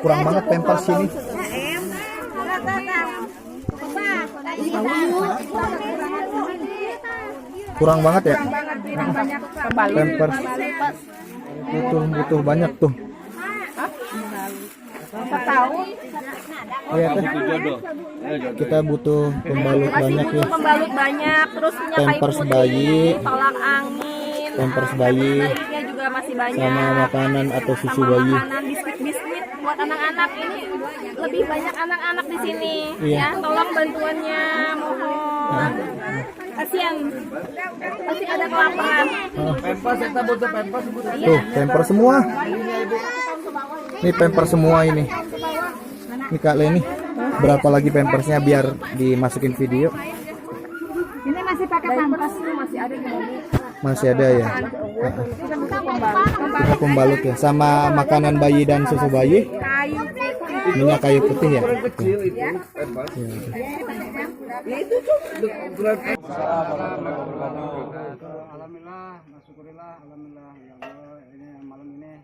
kurang banget pampers sini. Kurang banget ya. Pampers. Butuh banyak tuh. Iya, kita butuh pembalut banyak ya. Pembalut banyak, terus punya kayu Pampers putih, bayi, tolak angin, pampers bayi, bayinya juga masih banyak. sama makanan atau susu Sama bayi. makanan, biskuit buat anak-anak. Ini lebih banyak anak-anak di sini. Iya. Ya, tolong bantuannya, mohon. Kasihan, pasti ada kelaparan. Pampers kita butuh pampers. Tuh, pampers semua. Ini pampers semua ini. Ini Kak Leni, berapa lagi pampersnya biar dimasukin video? Ini masih pakai pampers, masih ada di mobil. Masih ada ya. Ini pembalut ya, sama makanan bayi dan susu bayi. Kayu putih. Minyak kayu putih ya. Kecil itu pampers. Alhamdulillah, syukurillah, alhamdulillah ya Allah. Ini malam ini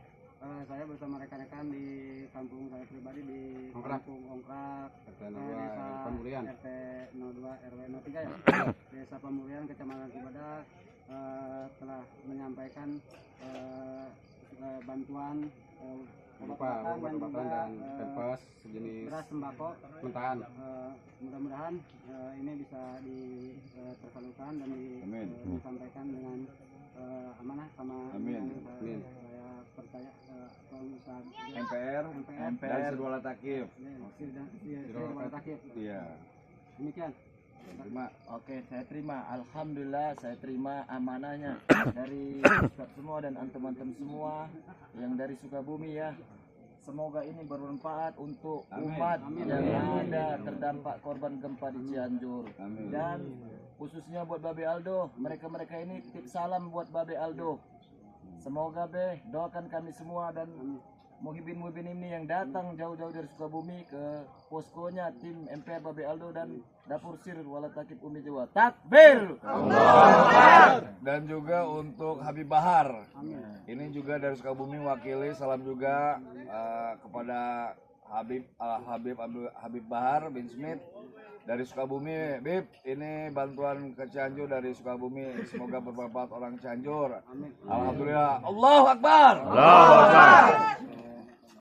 saya bersama rekan-rekan di kampung saya pribadi di Kampung Ongkrak, Desa Pemurian. RT 02 RW 03 ya. Desa Pemurian, Kecamatan Cibadak telah menyampaikan bantuan obat-obatan dan pampers sejenis beras sembako. mentahan. Mudah-mudahan ini bisa tersalurkan dan disampaikan dengan amanah sama Amin. yang saya percaya pengusaha MPR dan Sirwala Takif. Sirwala Takif. Iya. Demikian. Terima. Oke, saya terima. Alhamdulillah, saya terima amanahnya dari Ustaz semua dan antum-antum semua yang dari Sukabumi ya. Semoga ini bermanfaat untuk umat yang ada terdampak korban gempa di Cianjur. Amin. Dan khususnya buat Babe Aldo, mereka-mereka ini titip salam buat Babe Aldo. Semoga Be, doakan kami semua dan muhibin-muhibin ini yang datang jauh-jauh dari Sukabumi ke poskonya tim MPR Babe Aldo dan Dapur Sirwala Takif Umi Jawa. Takbir! Dan juga untuk Habib Bahar. Ini juga dari Sukabumi wakili salam juga kepada Habib Bahar bin Smith dari Sukabumi. Bib, ini bantuan ke Cianjur dari Sukabumi. Semoga bermanfaat orang Cianjur. Alhamdulillah. Allahu Akbar.